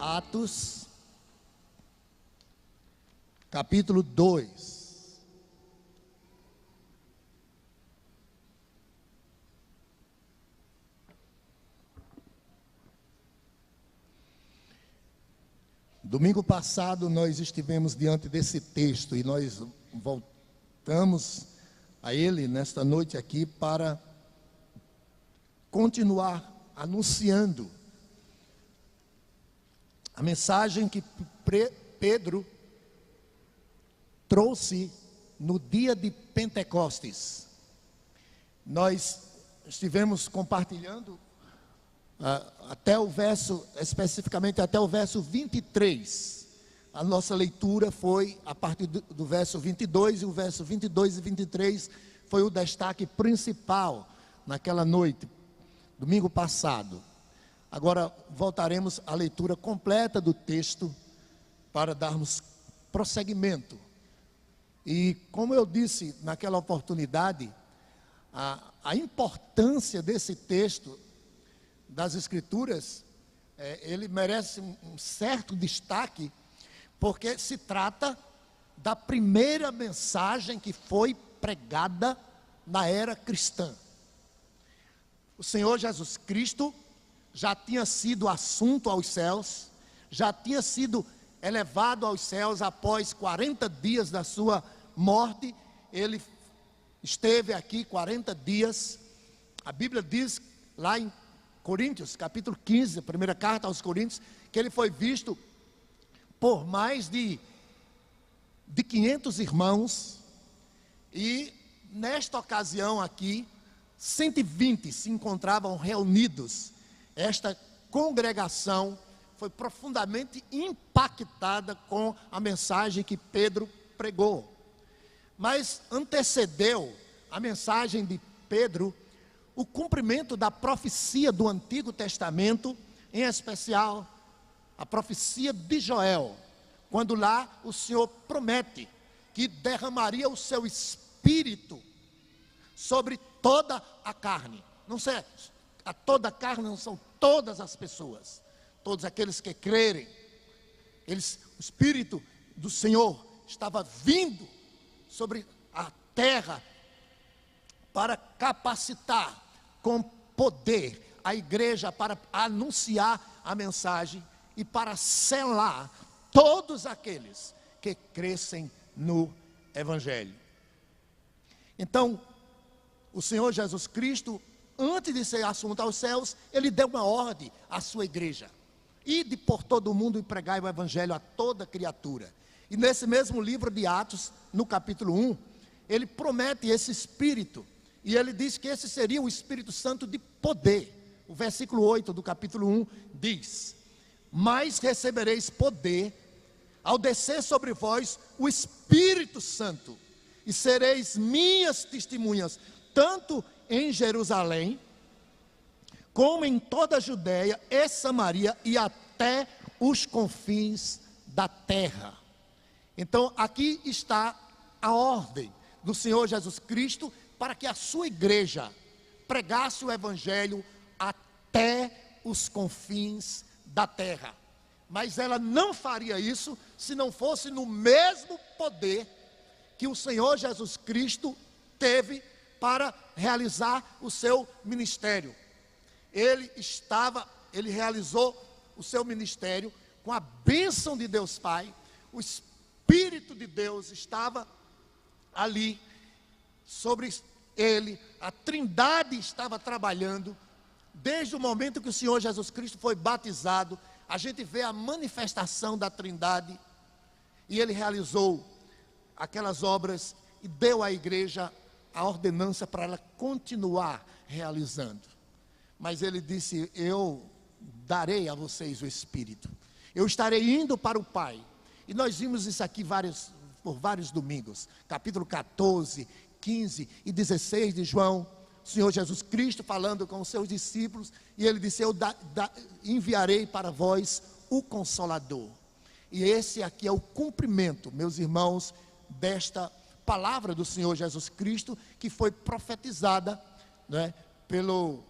Atos, capítulo 2. Domingo passado nós estivemos diante desse texto e nós voltamos a ele nesta noite aqui para continuar anunciando a mensagem que Pedro trouxe no dia de Pentecostes. Nós estivemos compartilhando até o verso, especificamente até o verso 23. A nossa leitura foi a partir do verso 22, e o verso 22 e 23 foi o destaque principal naquela noite, domingo passado. Agora voltaremos à leitura completa do texto para darmos prosseguimento. E como eu disse naquela oportunidade, a importância desse texto das Escrituras, ele merece um certo destaque, porque se trata da primeira mensagem que foi pregada na era cristã. O Senhor Jesus Cristo já tinha sido assunto aos céus, já tinha sido elevado aos céus após 40 dias da sua morte. Ele esteve aqui 40 dias. A Bíblia diz lá em Coríntios, capítulo 15, a primeira carta aos Coríntios, que ele foi visto por mais de 500 irmãos, e nesta ocasião aqui, 120 se encontravam reunidos. Esta congregação foi profundamente impactada com a mensagem que Pedro pregou. Mas antecedeu a mensagem de Pedro o cumprimento da profecia do Antigo Testamento, em especial a profecia de Joel, quando lá o Senhor promete que derramaria o seu espírito sobre toda a carne. Não sei, a toda a carne não são todas as pessoas, todos aqueles que crerem. O Espírito do Senhor estava vindo sobre a terra para capacitar com poder a igreja para anunciar a mensagem e para selar todos aqueles que crescem no Evangelho. Então, o Senhor Jesus Cristo, antes de ser assunto aos céus, ele deu uma ordem à sua igreja: ide por todo o mundo e pregai o Evangelho a toda criatura. E nesse mesmo livro de Atos, no capítulo 1, ele promete esse Espírito, e ele diz que esse seria o Espírito Santo de poder. O versículo 8 do capítulo 1 diz: mas recebereis poder ao descer sobre vós o Espírito Santo, e sereis minhas testemunhas, tanto em Jerusalém, como em toda a Judéia e Samaria, e até os confins da terra. Então aqui está a ordem do Senhor Jesus Cristo para que a sua igreja pregasse o Evangelho até os confins da terra. Mas ela não faria isso se não fosse no mesmo poder que o Senhor Jesus Cristo teve para realizar o seu ministério. Ele realizou o seu ministério com a bênção de Deus Pai. O Espírito de Deus estava ali sobre ele, a Trindade estava trabalhando. Desde o momento que o Senhor Jesus Cristo foi batizado, a gente vê a manifestação da Trindade, e ele realizou aquelas obras e deu à igreja a ordenança para ela continuar realizando. Mas ele disse: eu darei a vocês o Espírito, eu estarei indo para o Pai. E nós vimos isso aqui por vários domingos, capítulo 14, 15 e 16 de João, o Senhor Jesus Cristo falando com os seus discípulos, e ele disse: eu enviarei para vós o Consolador. E esse aqui é o cumprimento, meus irmãos, desta palavra do Senhor Jesus Cristo, que foi profetizada, né, pelo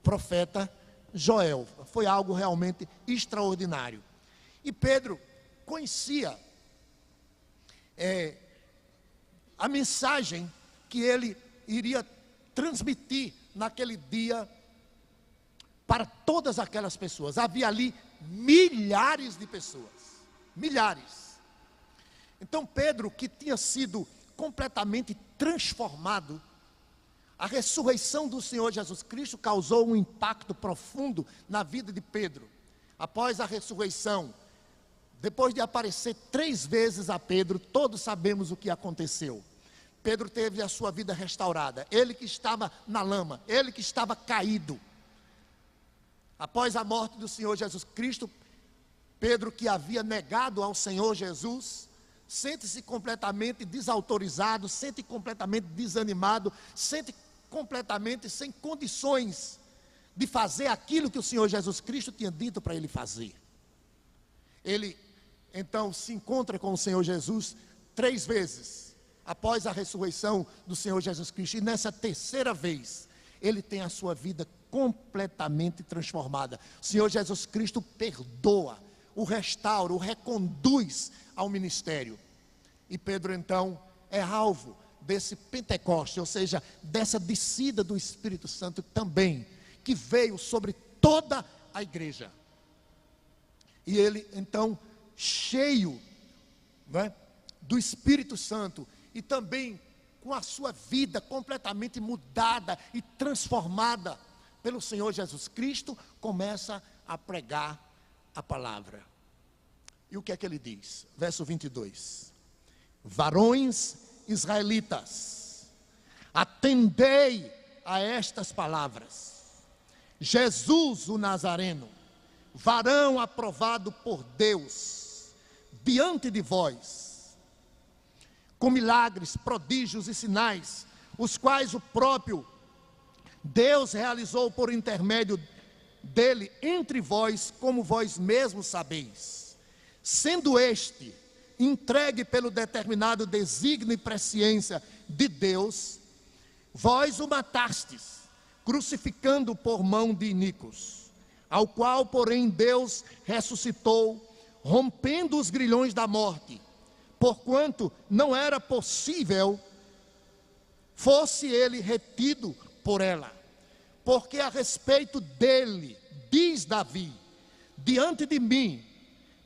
profeta Joel. Foi algo realmente extraordinário. E Pedro conhecia a mensagem que ele iria transmitir naquele dia para todas aquelas pessoas. Havia ali milhares de pessoas, milhares. Então Pedro, que tinha sido completamente transformado, a ressurreição do Senhor Jesus Cristo causou um impacto profundo na vida de Pedro. Após a ressurreição, depois de aparecer 3 vezes a Pedro, todos sabemos o que aconteceu. Pedro teve a sua vida restaurada. Ele que estava na lama, ele que estava caído. Após a morte do Senhor Jesus Cristo, Pedro, que havia negado ao Senhor Jesus, sente-se completamente desautorizado, sente completamente desanimado, sente completamente sem condições de fazer aquilo que o Senhor Jesus Cristo tinha dito para ele fazer. Ele então se encontra com o Senhor Jesus 3 vezes, após a ressurreição do Senhor Jesus Cristo, e nessa 3ª vez, ele tem a sua vida completamente transformada. O Senhor Jesus Cristo perdoa, o restaura, o reconduz ao ministério. E Pedro então é alvo desse Pentecoste, ou seja, dessa descida do Espírito Santo também, que veio sobre toda a igreja. E ele então, cheio, do Espírito Santo, e também com a sua vida completamente mudada e transformada pelo Senhor Jesus Cristo, começa a pregar a palavra. E o que é que ele diz? Verso 22. Varões israelitas, atendei a estas palavras. Jesus o Nazareno, varão aprovado por Deus, diante de vós, com milagres, prodígios e sinais, os quais o próprio Deus realizou por intermédio dele entre vós, como vós mesmos sabeis. Sendo este entregue pelo determinado desígnio e presciência de Deus, vós o matastes, crucificando por mão de iníquos, ao qual, porém, Deus ressuscitou, rompendo os grilhões da morte, porquanto não era possível fosse ele retido por ela. Porque a respeito dele, diz Davi, diante de mim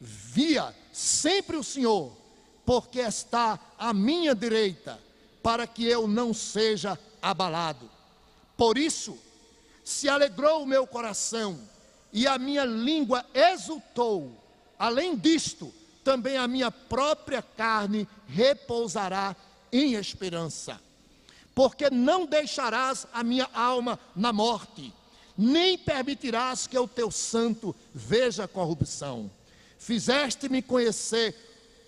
via sempre o Senhor, porque está à minha direita, para que eu não seja abalado. Por isso se alegrou o meu coração, e a minha língua exultou. Além disto, também a minha própria carne repousará em esperança. Porque não deixarás a minha alma na morte, nem permitirás que o teu santo veja corrupção. Fizeste-me conhecer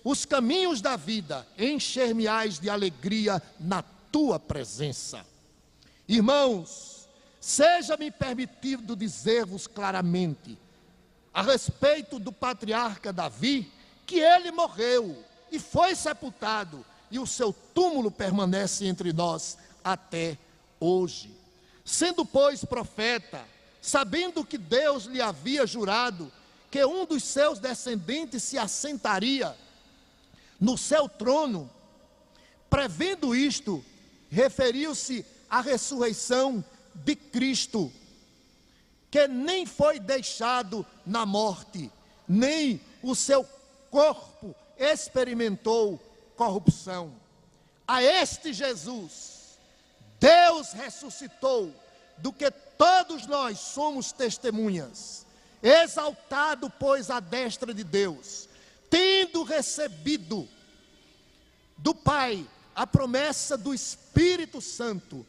os caminhos da vida, encher-me-ás de alegria na tua presença. Irmãos, seja-me permitido dizer-vos claramente, a respeito do patriarca Davi, que ele morreu e foi sepultado, e o seu túmulo permanece entre nós até hoje. Sendo, pois, profeta, sabendo que Deus lhe havia jurado que um dos seus descendentes se assentaria no seu trono, prevendo isto, referiu-se à ressurreição de Cristo, que nem foi deixado na morte, nem o seu corpo experimentou corrupção. A este Jesus, Deus ressuscitou, do que todos nós somos testemunhas, exaltado, pois, à destra de Deus, tendo recebido do Pai a promessa do Espírito Santo,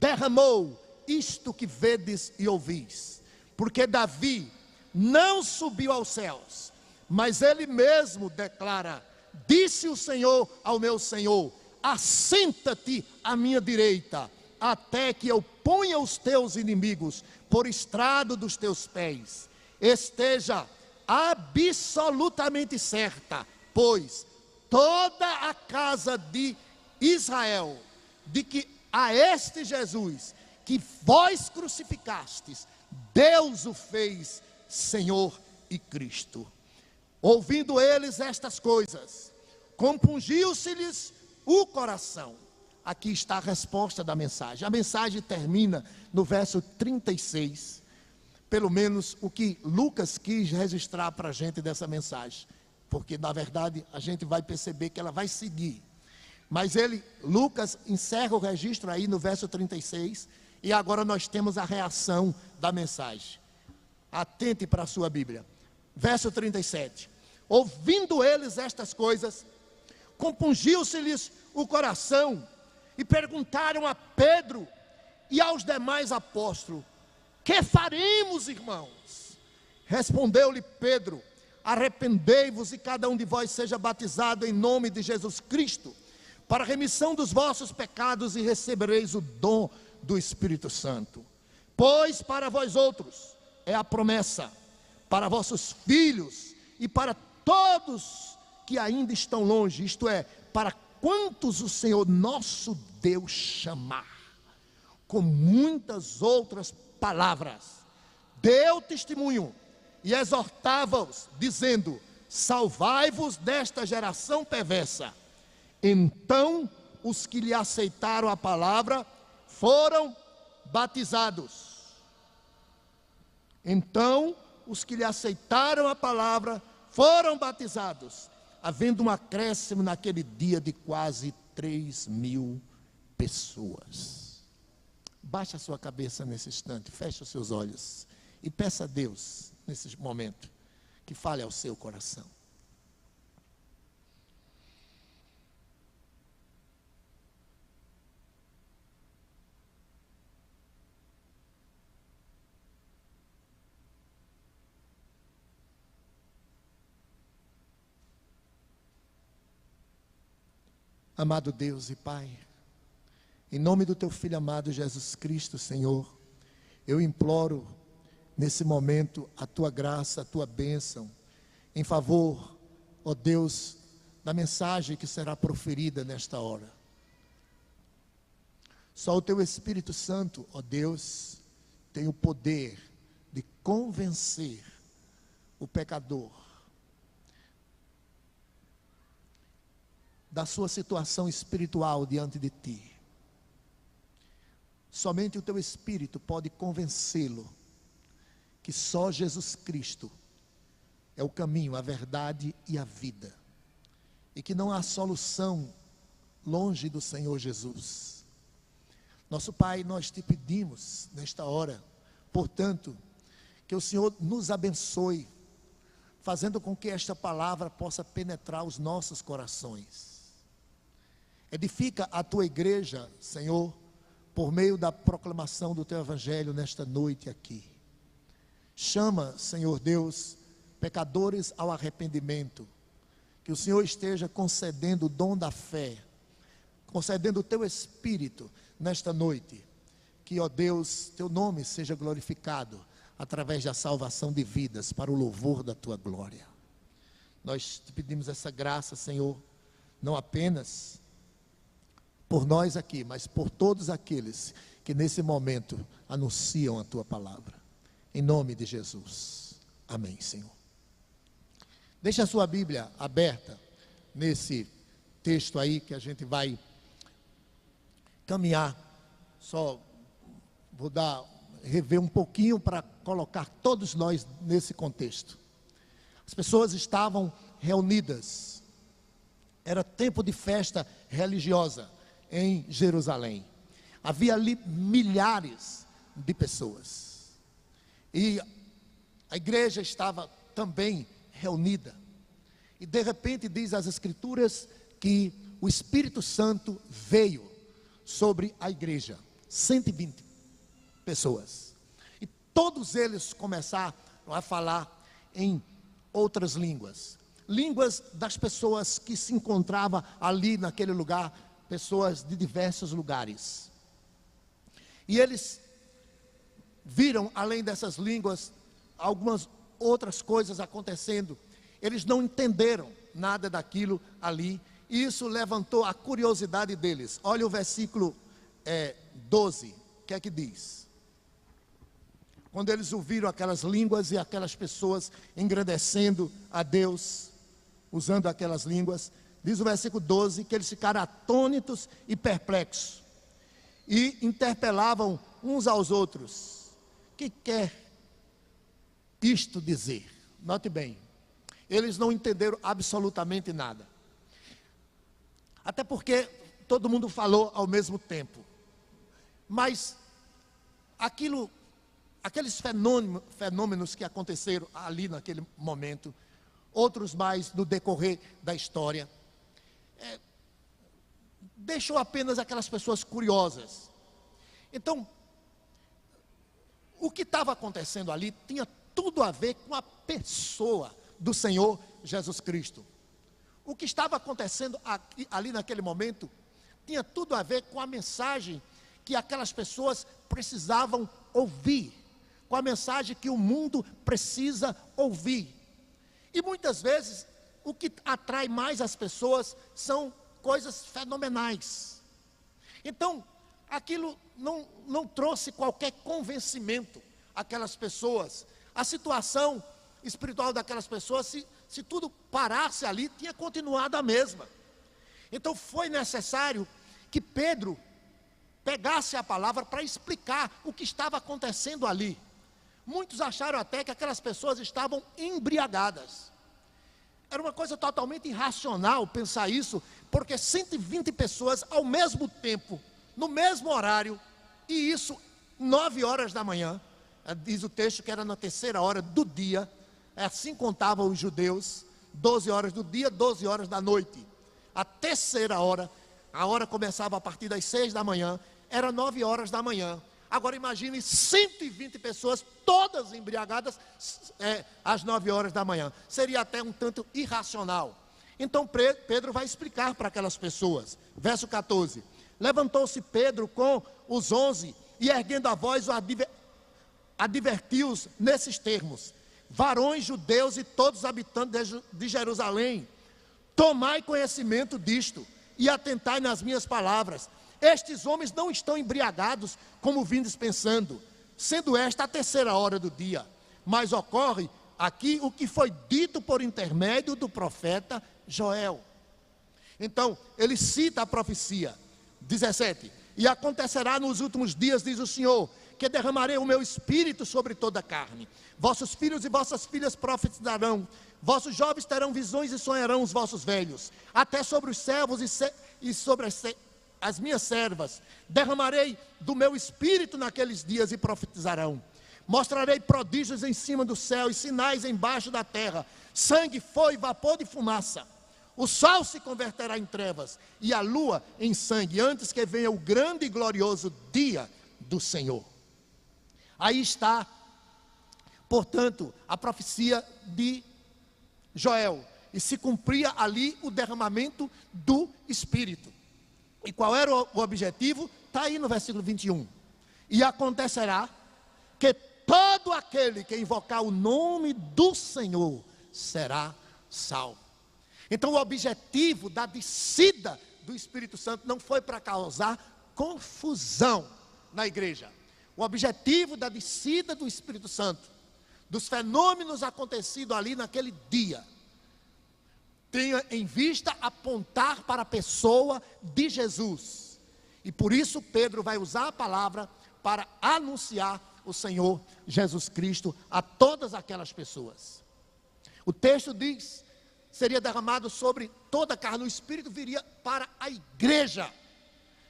derramou isto que vedes e ouvis. Porque Davi não subiu aos céus, mas ele mesmo declara: disse o Senhor ao meu Senhor, assenta-te à minha direita, até que eu ponha os teus inimigos por estrado dos teus pés. Esteja absolutamente certa, pois, toda a casa de Israel, de que a este Jesus, que vós crucificastes, Deus o fez Senhor e Cristo. Ouvindo eles estas coisas, compungiu-se-lhes o coração. Aqui está a resposta da mensagem. A mensagem termina no verso 36. Pelo menos o que Lucas quis registrar para a gente dessa mensagem. Porque na verdade a gente vai perceber que ela vai seguir. Mas Lucas encerra o registro aí no verso 36. E agora nós temos a reação da mensagem. Atente para a sua Bíblia. Verso 37. Ouvindo eles estas coisas, compungiu-se-lhes o coração, e perguntaram a Pedro e aos demais apóstolos: que faremos, irmãos? Respondeu-lhe Pedro: arrependei-vos e cada um de vós seja batizado em nome de Jesus Cristo, para a remissão dos vossos pecados, e recebereis o dom do Espírito Santo. Pois para vós outros é a promessa, para vossos filhos e para todos que ainda estão longe, isto é, para quantos o Senhor nosso Deus chamar. Com muitas outras palavras deu testemunho e exortava-os, dizendo: salvai-vos desta geração perversa. Então os que lhe aceitaram a palavra foram batizados. Então os que lhe aceitaram a palavra foram batizados, havendo um acréscimo naquele dia de quase 3.000 pessoas. Baixe a sua cabeça nesse instante, feche os seus olhos e peça a Deus, nesse momento, que fale ao seu coração. Amado Deus e Pai, em nome do Teu Filho amado Jesus Cristo, Senhor, eu imploro nesse momento a Tua graça, a Tua bênção, em favor, ó Deus, da mensagem que será proferida nesta hora. Só o Teu Espírito Santo, ó Deus, tem o poder de convencer o pecador da sua situação espiritual diante de Ti. Somente o Teu Espírito pode convencê-lo que só Jesus Cristo é o caminho, a verdade e a vida, e que não há solução longe do Senhor Jesus. Nosso Pai, nós Te pedimos nesta hora, portanto, que o Senhor nos abençoe, fazendo com que esta palavra possa penetrar os nossos corações. Edifica a Tua igreja, Senhor, por meio da proclamação do Teu Evangelho nesta noite aqui. Chama, Senhor Deus, pecadores ao arrependimento. Que o Senhor esteja concedendo o dom da fé, concedendo o Teu Espírito nesta noite. Que, ó Deus, Teu nome seja glorificado através da salvação de vidas, para o louvor da Tua glória. Nós Te pedimos essa graça, Senhor, não apenas por nós aqui, mas por todos aqueles que nesse momento anunciam a Tua palavra. Em nome de Jesus. Amém, Senhor. Deixa a sua Bíblia aberta nesse texto aí que a gente vai caminhar. Só vou rever um pouquinho para colocar todos nós nesse contexto. As pessoas estavam reunidas. Era tempo de festa religiosa em Jerusalém. Havia ali milhares de pessoas. E a igreja estava também reunida. E de repente diz as Escrituras que o Espírito Santo veio sobre a igreja. 120 pessoas. E todos eles começaram a falar em outras línguas. Línguas das pessoas que se encontravam ali naquele lugar. Pessoas de diversos lugares. E eles viram, além dessas línguas, algumas outras coisas acontecendo. Eles não entenderam nada daquilo ali. E isso levantou a curiosidade deles. Olha o versículo 12. O que é que diz? quando eles ouviram aquelas línguas e aquelas pessoas engrandecendo a Deus, usando aquelas línguas, diz o versículo 12, que eles ficaram atônitos e perplexos, e interpelavam uns aos outros: o que quer isto dizer? Note bem, eles não entenderam absolutamente nada, até porque todo mundo falou ao mesmo tempo, mas aqueles fenômenos que aconteceram ali naquele momento, outros mais no decorrer da história, deixou apenas aquelas pessoas curiosas. Então, o que estava acontecendo ali tinha tudo a ver com a pessoa do Senhor Jesus Cristo. O que estava acontecendo ali naquele momento tinha tudo a ver com a mensagem que aquelas pessoas precisavam ouvir, com a mensagem que o mundo precisa ouvir. E muitas vezes o que atrai mais as pessoas são coisas fenomenais. Então, aquilo não trouxe qualquer convencimento àquelas pessoas. A situação espiritual daquelas pessoas, se tudo parasse ali, tinha continuado a mesma. Então foi necessário que Pedro pegasse a palavra para explicar o que estava acontecendo ali. Muitos acharam até que aquelas pessoas estavam embriagadas. Era uma coisa totalmente irracional pensar isso, porque 120 pessoas ao mesmo tempo, no mesmo horário, e isso 9 horas da manhã, diz o texto que era na terceira hora do dia, assim contavam os judeus, 12 horas do dia, 12 horas da noite. A terceira hora, a hora começava a partir das 6 da manhã, era 9 horas da manhã. Agora imagine 120 pessoas, todas embriagadas, às 9 horas da manhã. Seria até um tanto irracional. Então Pedro vai explicar para aquelas pessoas. Verso 14. Levantou-se Pedro com os 11 e erguendo a voz advertiu-os nesses termos: varões judeus e todos os habitantes de Jerusalém, tomai conhecimento disto e atentai nas minhas palavras. Estes homens não estão embriagados, como vindes pensando, sendo esta a terceira hora do dia. Mas ocorre aqui o que foi dito por intermédio do profeta Joel. Então, ele cita a profecia. 17. E acontecerá nos últimos dias, diz o Senhor, que derramarei o meu espírito sobre toda a carne. Vossos filhos e vossas filhas profetizarão. Vossos jovens terão visões e sonharão os vossos velhos. Até sobre os servos e sobre as minhas servas derramarei do meu espírito naqueles dias e profetizarão. Mostrarei prodígios em cima do céu e sinais embaixo da terra: sangue, fogo, vapor de fumaça. O sol se converterá em trevas e a lua em sangue, antes que venha o grande e glorioso dia do Senhor. Aí está, portanto, a profecia de Joel, e se cumpria ali o derramamento do Espírito. E qual era o objetivo? Está aí no versículo 21. E acontecerá que todo aquele que invocar o nome do Senhor será salvo. Então o objetivo da descida do Espírito Santo não foi para causar confusão na igreja. O objetivo da descida do Espírito Santo, dos fenômenos acontecidos ali naquele dia, tenha em vista apontar para a pessoa de Jesus. E por isso Pedro vai usar a palavra para anunciar o Senhor Jesus Cristo a todas aquelas pessoas. O texto diz: seria derramado sobre toda a carne. O Espírito viria para a igreja.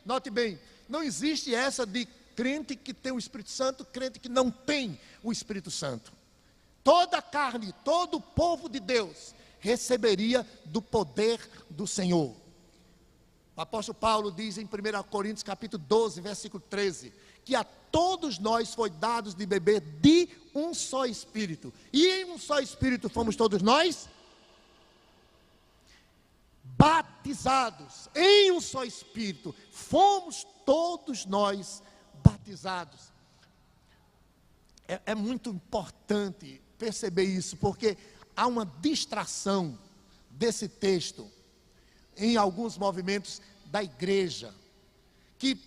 Note bem, não existe essa de crente que tem o Espírito Santo, crente que não tem o Espírito Santo. Toda a carne, todo o povo de Deus receberia do poder do Senhor. O apóstolo Paulo diz em 1 Coríntios capítulo 12, versículo 13, que a todos nós foi dados de beber de um só Espírito. E em um só Espírito fomos todos nós batizados. Em um só Espírito fomos todos nós batizados. É muito importante perceber isso, porque há uma distração desse texto em alguns movimentos da igreja, que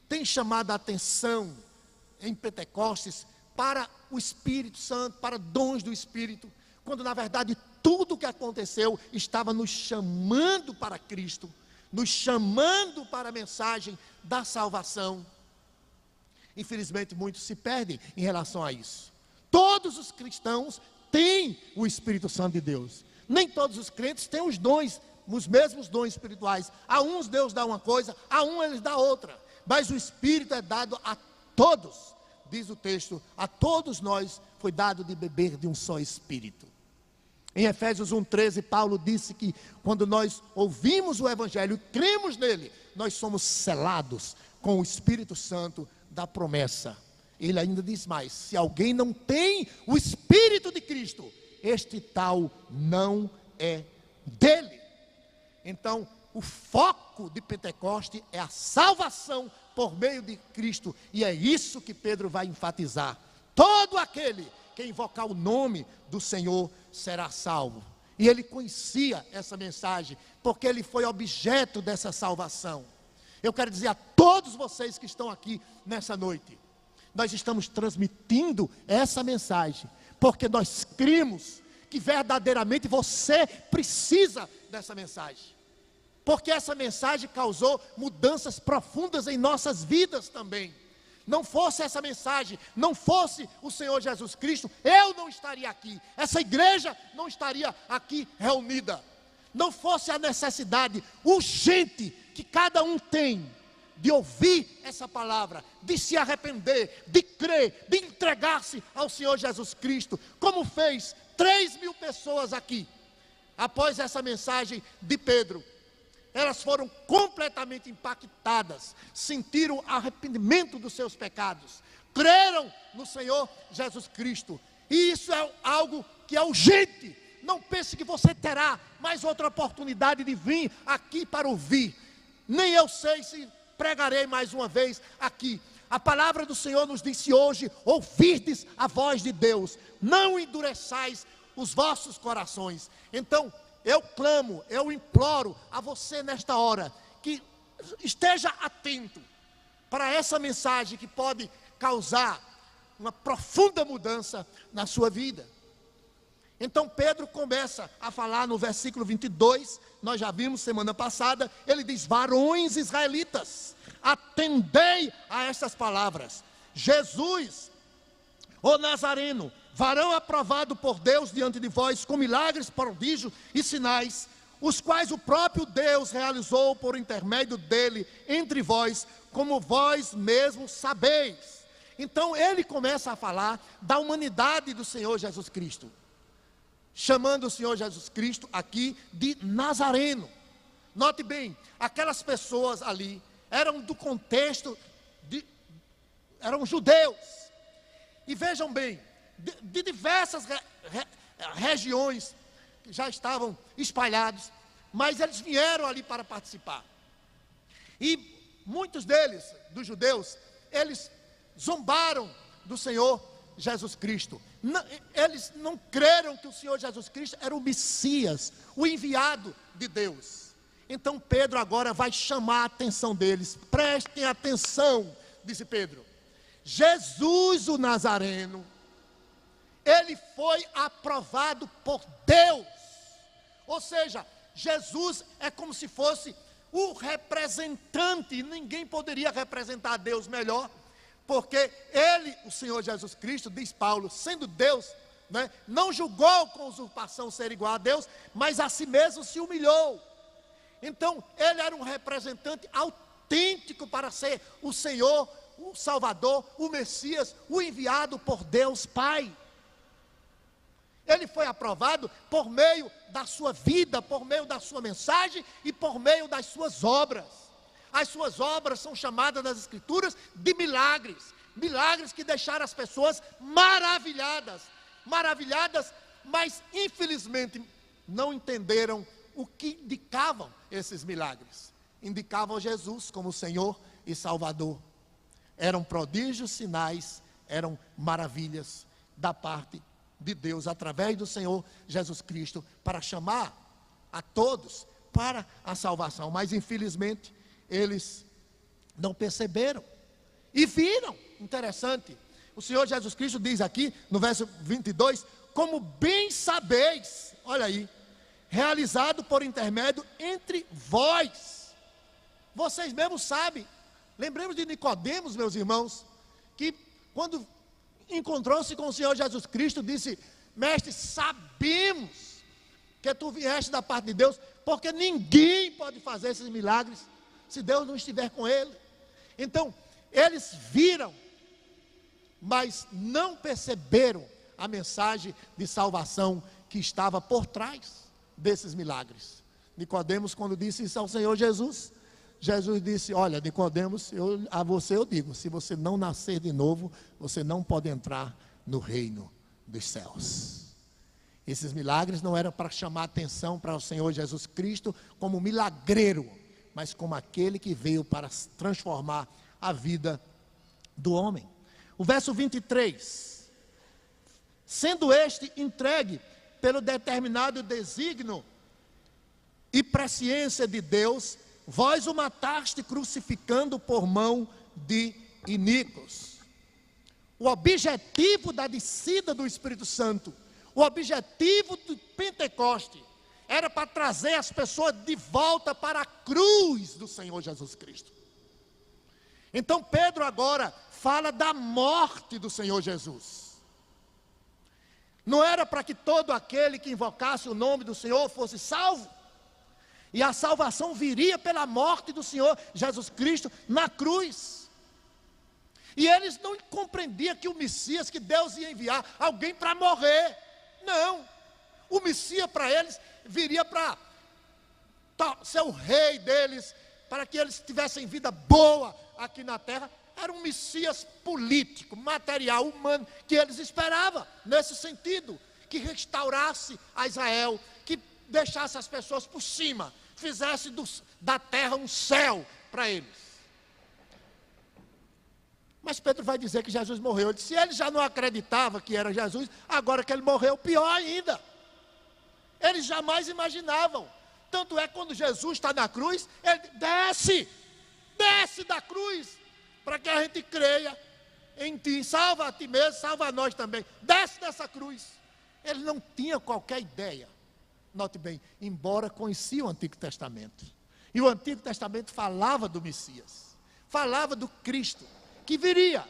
tem chamado a atenção em Pentecostes para o Espírito Santo, para dons do Espírito, quando na verdade tudo o que aconteceu estava nos chamando para Cristo, nos chamando para a mensagem da salvação. Infelizmente muitos se perdem em relação a isso. Todos os cristãos têm o Espírito Santo de Deus. Nem todos os crentes têm os dons, os mesmos dons espirituais. A uns Deus dá uma coisa, a um Ele dá outra. Mas o Espírito é dado a todos. Diz o texto, a todos nós foi dado de beber de um só Espírito. Em Efésios 1,13, Paulo disse que quando nós ouvimos o Evangelho e cremos nele, nós somos selados com o Espírito Santo da promessa. Ele ainda diz mais: se alguém não tem o Espírito de Cristo, este tal não é dele. Então, o foco de Pentecoste é a salvação por meio de Cristo, e é isso que Pedro vai enfatizar. Todo aquele que invocar o nome do Senhor será salvo. E ele conhecia essa mensagem, porque ele foi objeto dessa salvação. Eu quero dizer a todos vocês que estão aqui nessa noite, nós estamos transmitindo essa mensagem, porque nós cremos que verdadeiramente você precisa dessa mensagem. Porque essa mensagem causou mudanças profundas em nossas vidas também. Não fosse essa mensagem, não fosse o Senhor Jesus Cristo, eu não estaria aqui, essa igreja não estaria aqui reunida. Não fosse a necessidade urgente que cada um tem de ouvir essa palavra, de se arrepender, de crer, de entregar-se ao Senhor Jesus Cristo, como fez 3.000 pessoas aqui, após essa mensagem de Pedro. Elas foram completamente impactadas, sentiram arrependimento dos seus pecados, creram no Senhor Jesus Cristo. E isso é algo que é urgente. Não pense que você terá mais outra oportunidade de vir aqui para ouvir. Nem eu sei se pregarei mais uma vez aqui. A palavra do Senhor nos disse hoje: ouvirdes a voz de Deus, não endureçais os vossos corações. Então, eu clamo, eu imploro a você nesta hora, que esteja atento para essa mensagem que pode causar uma profunda mudança na sua vida. Então Pedro começa a falar no versículo 22, nós já vimos semana passada, ele diz: varões israelitas, atendei a estas palavras. Jesus, o Nazareno, varão aprovado por Deus diante de vós, com milagres, prodígios e sinais, os quais o próprio Deus realizou por intermédio dele entre vós, como vós mesmos sabeis. Então ele começa a falar da humanidade do Senhor Jesus Cristo, chamando o Senhor Jesus Cristo aqui de Nazareno. Note bem, aquelas pessoas ali eram do contexto eram judeus. E vejam bem, de diversas regiões que já estavam espalhados, mas eles vieram ali para participar. E muitos deles, dos judeus, eles zombaram do Senhor Jesus Cristo. Eles não creram que o Senhor Jesus Cristo era o Messias, o enviado de Deus. Então Pedro agora vai chamar a atenção deles. Prestem atenção, disse Pedro. Jesus o Nazareno, ele foi aprovado por Deus. Ou seja, Jesus é como se fosse o representante. Ninguém poderia representar Deus melhor, porque ele, o Senhor Jesus Cristo, diz Paulo, sendo Deus, não julgou com usurpação ser igual a Deus, mas a si mesmo se humilhou. Então ele era um representante autêntico para ser o Senhor, o Salvador, o Messias, o enviado por Deus Pai. Ele foi aprovado por meio da sua vida, por meio da sua mensagem e por meio das suas obras. As suas obras são chamadas nas Escrituras de milagres. Milagres que deixaram as pessoas maravilhadas, mas infelizmente não entenderam o que indicavam esses milagres. Indicavam Jesus como Senhor e Salvador. Eram prodígios, sinais, eram maravilhas da parte de Deus, através do Senhor Jesus Cristo, para chamar a todos para a salvação. Mas infelizmente eles não perceberam e viram, interessante, o Senhor Jesus Cristo diz aqui, no verso 22, como bem sabeis, olha aí, realizado por intermédio entre vós. Vocês mesmos sabem. Lembremos de Nicodemos, meus irmãos, que quando encontrou-se com o Senhor Jesus Cristo, disse: mestre, sabemos que tu vieste da parte de Deus, porque ninguém pode fazer esses milagres se Deus não estiver com ele. Então, eles viram, mas não perceberam a mensagem de salvação que estava por trás desses milagres. Nicodemos, quando disse isso ao Senhor Jesus, Jesus disse: olha, Nicodemos, a você eu digo, se você não nascer de novo, você não pode entrar no reino dos céus. Esses milagres não eram para chamar atenção para o Senhor Jesus Cristo como milagreiro, mas como aquele que veio para transformar a vida do homem. O verso 23: sendo este entregue pelo determinado desígnio e presciência de Deus, vós o mataste crucificando por mão de iníquos. O objetivo da descida do Espírito Santo, o objetivo do Pentecoste, era para trazer as pessoas de volta para a cruz do Senhor Jesus Cristo. Então Pedro agora fala da morte do Senhor Jesus. Não era para que todo aquele que invocasse o nome do Senhor fosse salvo. E a salvação viria pela morte do Senhor Jesus Cristo na cruz. E eles não compreendiam que o Messias, que Deus ia enviar alguém para morrer. Não. O Messias para eles viria para ser o rei deles, para que eles tivessem vida boa aqui na terra. Era um Messias político, material, humano, que eles esperavam, nesse sentido, que restaurasse a Israel, que deixasse as pessoas por cima, fizesse da terra um céu para eles. Mas Pedro vai dizer que Jesus morreu. Ele disse: se ele já não acreditava que era Jesus, agora que ele morreu, pior ainda. Eles jamais imaginavam. Tanto é que quando Jesus está na cruz, ele desce da cruz, para que a gente creia em ti. Salva a ti mesmo, salva a nós também. Desce dessa cruz. Ele não tinha qualquer ideia. Note bem, embora conhecia o Antigo Testamento. E o Antigo Testamento falava do Messias, falava do Cristo, que viria,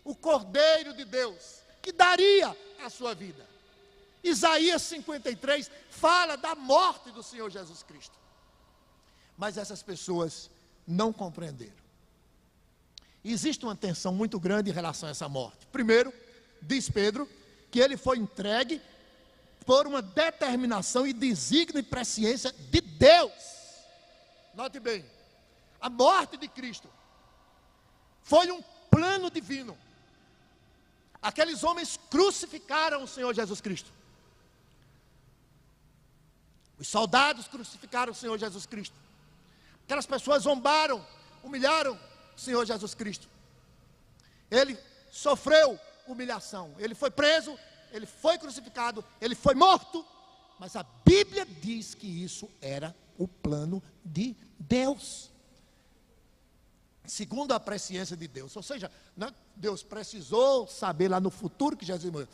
o Cordeiro de Deus, que daria a sua vida. Isaías 53 fala da morte do Senhor Jesus Cristo. Mas essas pessoas não compreenderam. Existe uma tensão muito grande em relação a essa morte. Primeiro, diz Pedro, que ele foi entregue por uma determinação e desígnio e presciência de Deus. Note bem, a morte de Cristo foi um plano divino. Aqueles homens crucificaram o Senhor Jesus Cristo. Os soldados crucificaram o Senhor Jesus Cristo. Aquelas pessoas zombaram, humilharam o Senhor Jesus Cristo. Ele sofreu humilhação. Ele foi preso, ele foi crucificado, ele foi morto. Mas a Bíblia diz que isso era o plano de Deus, segundo a presciência de Deus. Ou seja, Deus precisou saber lá no futuro que Jesus morreu.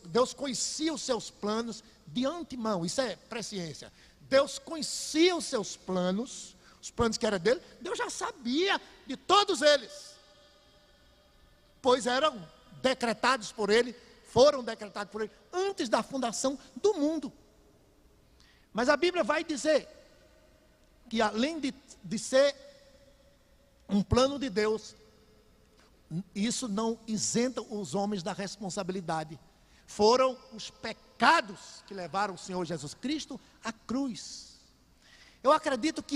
Deus conhecia os seus planos de antemão. Isso é presciência. Deus conhecia os seus planos, os planos que eram dele. Deus já sabia de todos eles, pois eram decretados por ele, foram decretados por ele antes da fundação do mundo. Mas a Bíblia vai dizer que além de ser um plano de Deus, isso não isenta os homens da responsabilidade. Foram os pecados que levaram o Senhor Jesus Cristo à cruz. Eu acredito que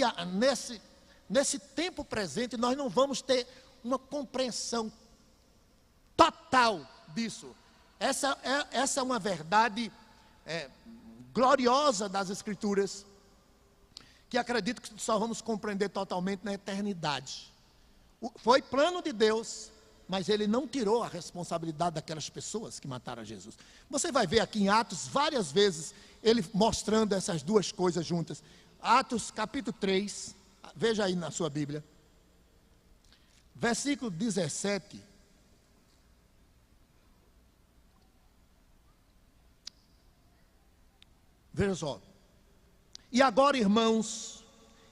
nesse tempo presente nós não vamos ter uma compreensão total disso. Essa é uma verdade gloriosa das Escrituras, que acredito que só vamos compreender totalmente na eternidade. Foi plano de Deus, mas ele não tirou a responsabilidade daquelas pessoas que mataram Jesus. Você vai ver aqui em Atos várias vezes ele mostrando essas duas coisas juntas. Atos capítulo 3, veja aí na sua Bíblia, versículo 17. Veja só. E agora, irmãos,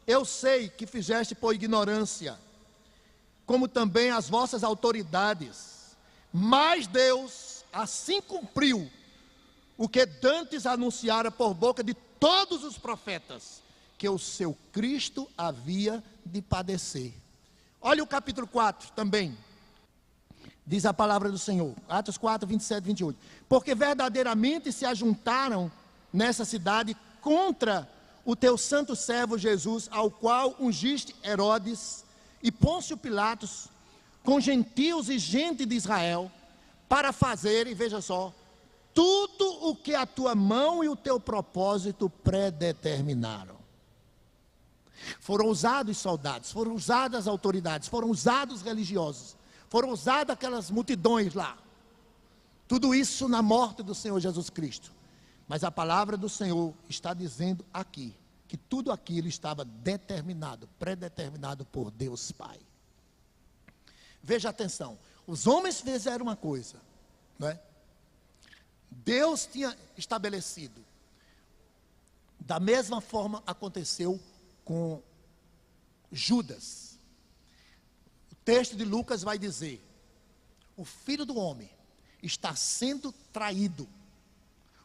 eu sei que fizeste por ignorância, como também as vossas autoridades, mas Deus assim cumpriu o que dantes anunciara por boca de todos os profetas, que o seu Cristo havia de padecer. Olha o capítulo 4 também. Diz a palavra do Senhor, Atos 4, 27 e 28. Porque verdadeiramente se ajuntaram nessa cidade contra o teu santo servo Jesus, ao qual ungiste Herodes e Pôncio Pilatos, com gentios e gente de Israel, para fazerem, veja só, tudo o que a tua mão e o teu propósito predeterminaram. Foram usados soldados, foram usadas as autoridades, foram usados religiosos, foram usadas aquelas multidões lá. Tudo isso na morte do Senhor Jesus Cristo. Mas a palavra do Senhor está dizendo aqui, que tudo aquilo estava determinado, predeterminado por Deus Pai. Veja atenção, os homens fizeram uma coisa, não é? Deus tinha estabelecido. Da mesma forma aconteceu com Judas. O texto de Lucas vai dizer: o Filho do Homem está sendo traído,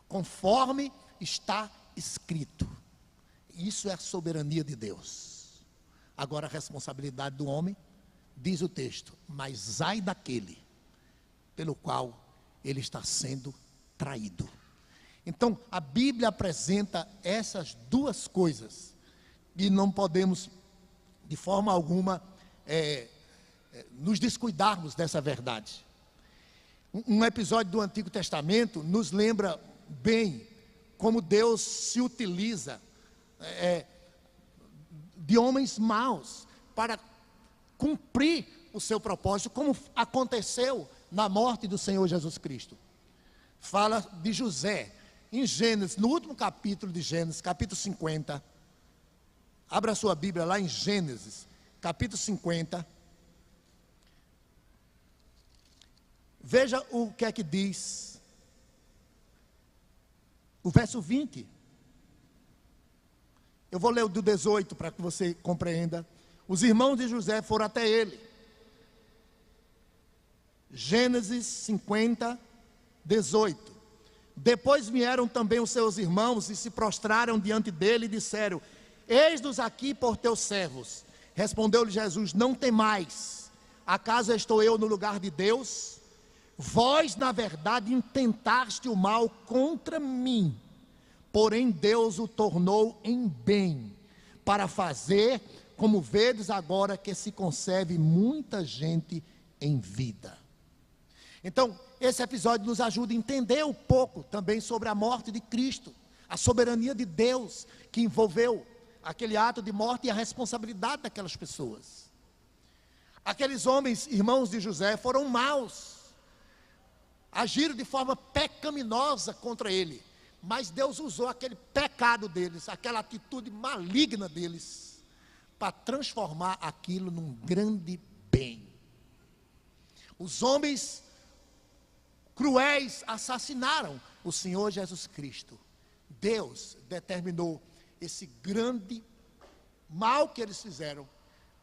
conforme está escrito. Isso é a soberania de Deus. Agora a responsabilidade do homem, diz o texto, mas ai daquele pelo qual ele está sendo traído. Então a Bíblia apresenta essas duas coisas, e não podemos de forma alguma nos descuidarmos dessa verdade. Um episódio do Antigo Testamento nos lembra bem como Deus se utiliza de homens maus para cumprir o seu propósito, como aconteceu na morte do Senhor Jesus Cristo. Fala de José em Gênesis, no último capítulo de Gênesis, capítulo 50. Abra a sua Bíblia lá em Gênesis, capítulo 50. Veja o que é que diz o verso 20. Eu vou ler o do 18 para que você compreenda. Os irmãos de José foram até ele. Gênesis 50, 18. Depois vieram também os seus irmãos e se prostraram diante dele e disseram: eis-nos aqui por teus servos. Respondeu-lhe Jesus: não temais, acaso estou eu no lugar de Deus? Vós na verdade intentaste o mal contra mim, porém Deus o tornou em bem, para fazer, como vedes agora, que se conserve muita gente em vida. Então, esse episódio nos ajuda a entender um pouco também sobre a morte de Cristo, a soberania de Deus que envolveu aquele ato de morte e a responsabilidade daquelas pessoas. Aqueles homens, irmãos de José, foram maus, agiram de forma pecaminosa contra ele, mas Deus usou aquele pecado deles, aquela atitude maligna deles, para transformar aquilo num grande bem. Os homens cruéis assassinaram o Senhor Jesus Cristo. Deus determinou esse grande mal que eles fizeram.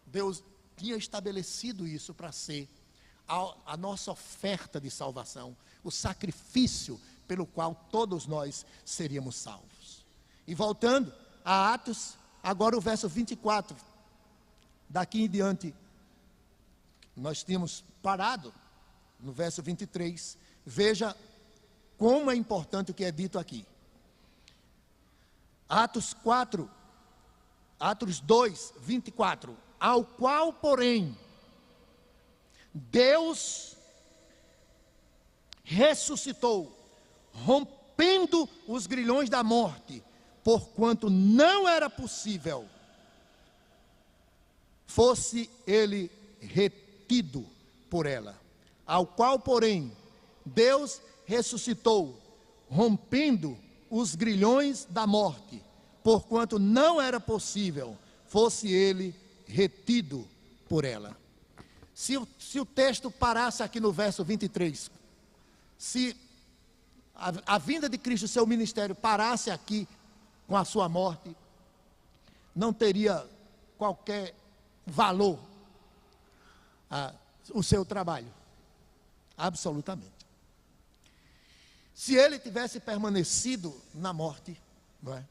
Deus tinha estabelecido isso para ser a nossa oferta de salvação, o sacrifício pelo qual todos nós seríamos salvos. E voltando a Atos, agora o verso 24, daqui em diante, nós tínhamos parado no verso 23, veja como é importante o que é dito aqui. Atos 2, 24, ao qual, porém, Deus ressuscitou, rompendo os grilhões da morte, porquanto não era possível fosse ele retido por ela. Ao qual, porém, Deus ressuscitou, rompendo os grilhões da morte, porquanto não era possível fosse ele retido por ela. Se o texto parasse aqui no verso 23, se a vinda de Cristo, seu ministério, parasse aqui com a sua morte, não teria qualquer valor o seu trabalho, absolutamente. Se ele tivesse permanecido na morte, não é?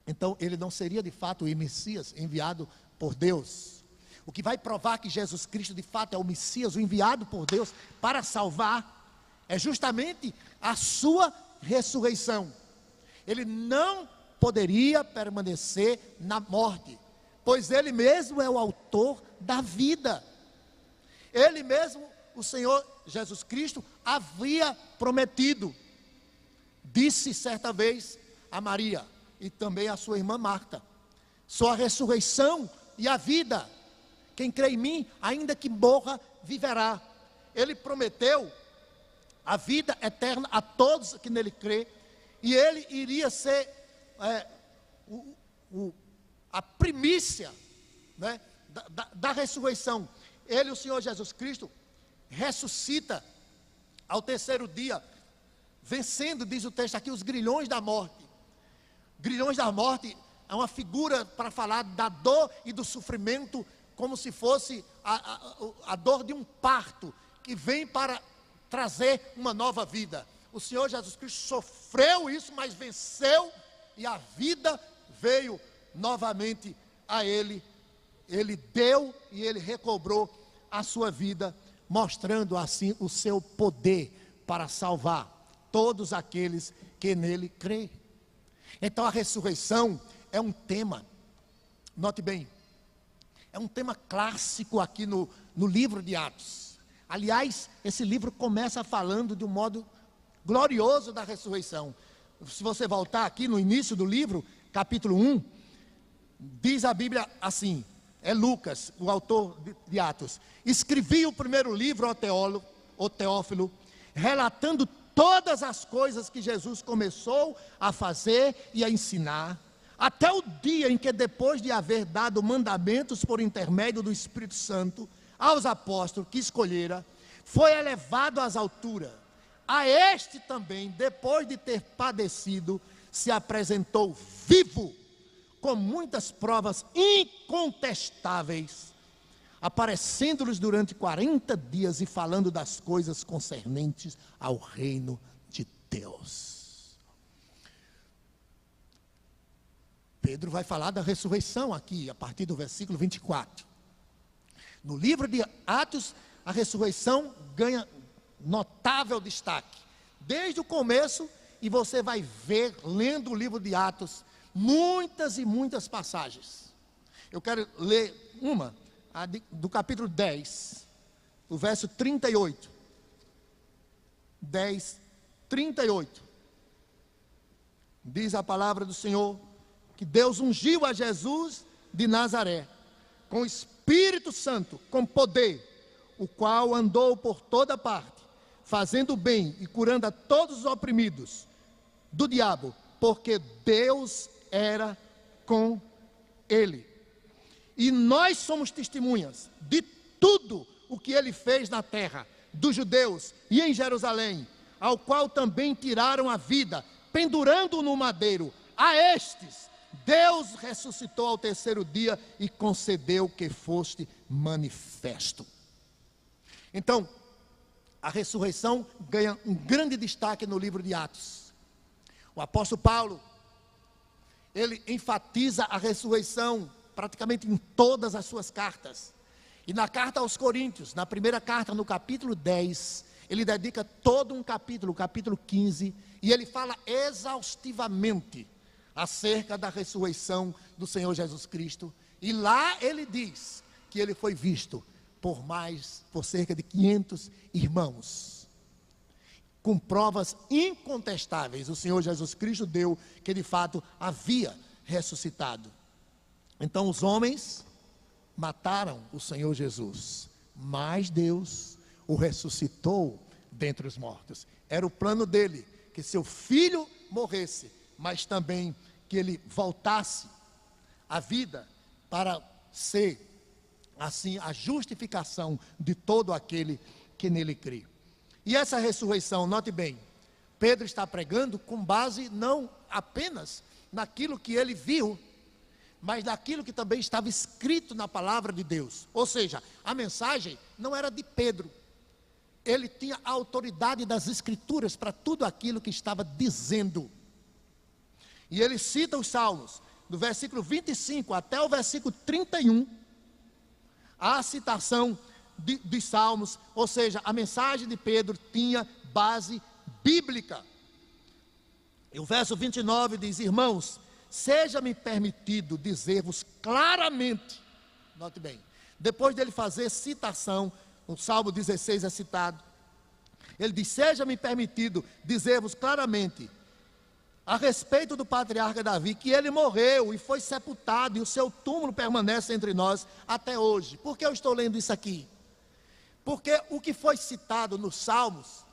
Então ele não seria de fato o Messias enviado por Deus. O que vai provar que Jesus Cristo de fato é o Messias, o enviado por Deus para salvar, é justamente a sua ressurreição. Ele não poderia permanecer na morte, pois ele mesmo é o autor da vida. Ele mesmo, o Senhor Jesus Cristo, havia prometido. Disse certa vez a Maria e também a sua irmã Marta: sou a ressurreição e a vida. Quem crê em mim, ainda que morra, viverá. Ele prometeu a vida eterna a todos que nele crê, e ele iria ser a primícia, né, da ressurreição. Ele, o Senhor Jesus Cristo, ressuscita ao terceiro dia, vencendo, diz o texto aqui, os grilhões da morte. Grilhões da morte é uma figura para falar da dor e do sofrimento, como se fosse a dor de um parto, que vem para trazer uma nova vida. O Senhor Jesus Cristo sofreu isso, mas venceu, e a vida veio novamente a Ele. Ele deu e Ele recobrou a sua vida, mostrando assim o seu poder para salvar todos aqueles que nele creem. Então a ressurreição é um tema, note bem, é um tema clássico aqui no livro de Atos. Aliás, esse livro começa falando de um modo glorioso da ressurreição. Se você voltar aqui no início do livro, capítulo 1, diz a Bíblia assim, é Lucas, o autor de Atos: escrevi o primeiro livro ao Teófilo, relatando todas as coisas que Jesus começou a fazer e a ensinar, até o dia em que, depois de haver dado mandamentos por intermédio do Espírito Santo aos apóstolos que escolhera, foi elevado às alturas. A este também, depois de ter padecido, se apresentou vivo, com muitas provas incontestáveis, aparecendo-lhes durante 40 dias e falando das coisas concernentes ao reino de Deus. Pedro vai falar da ressurreição aqui, a partir do versículo 24. No livro de Atos, a ressurreição ganha notável destaque, desde o começo, e você vai ver, lendo o livro de Atos, muitas e muitas passagens. Eu quero ler uma, do capítulo 10, o verso 38. 10, 38. Diz a palavra do Senhor que Deus ungiu a Jesus de Nazaré com o Espírito Santo, com poder, o qual andou por toda parte, fazendo bem e curando a todos os oprimidos do diabo, porque Deus era com ele. E nós somos testemunhas de tudo o que ele fez na terra dos judeus e em Jerusalém, ao qual também tiraram a vida, pendurando-o no madeiro. A estes Deus ressuscitou ao terceiro dia e concedeu que foste manifesto. Então, a ressurreição ganha um grande destaque no livro de Atos. O apóstolo Paulo, ele enfatiza a ressurreição praticamente em todas as suas cartas. E na carta aos Coríntios, na primeira carta, no capítulo 10, ele dedica todo um capítulo, o capítulo 15, e ele fala exaustivamente acerca da ressurreição do Senhor Jesus Cristo. E lá ele diz que ele foi visto por cerca de 500 irmãos, com provas incontestáveis. O Senhor Jesus Cristo deu que de fato havia ressuscitado. Então os homens mataram o Senhor Jesus, mas Deus o ressuscitou dentre os mortos. Era o plano dele, que seu filho morresse, mas também que ele voltasse à vida para ser assim, a justificação de todo aquele que nele crê. E essa ressurreição, note bem, Pedro está pregando com base não apenas naquilo que ele viu, mas naquilo que também estava escrito na palavra de Deus. Ou seja, a mensagem não era de Pedro. Ele tinha a autoridade das escrituras para tudo aquilo que estava dizendo. E ele cita os salmos, do versículo 25 até o versículo 31, a citação dos salmos, ou seja, a mensagem de Pedro tinha base bíblica. E o verso 29 diz: irmãos, seja-me permitido dizer-vos claramente, note bem, depois dele fazer citação, o Salmo 16 é citado, ele diz: seja-me permitido dizer-vos claramente, a respeito do patriarca Davi, que ele morreu e foi sepultado, e o seu túmulo permanece entre nós até hoje. Por que eu estou lendo isso aqui? Porque o que foi citado nos Salmos,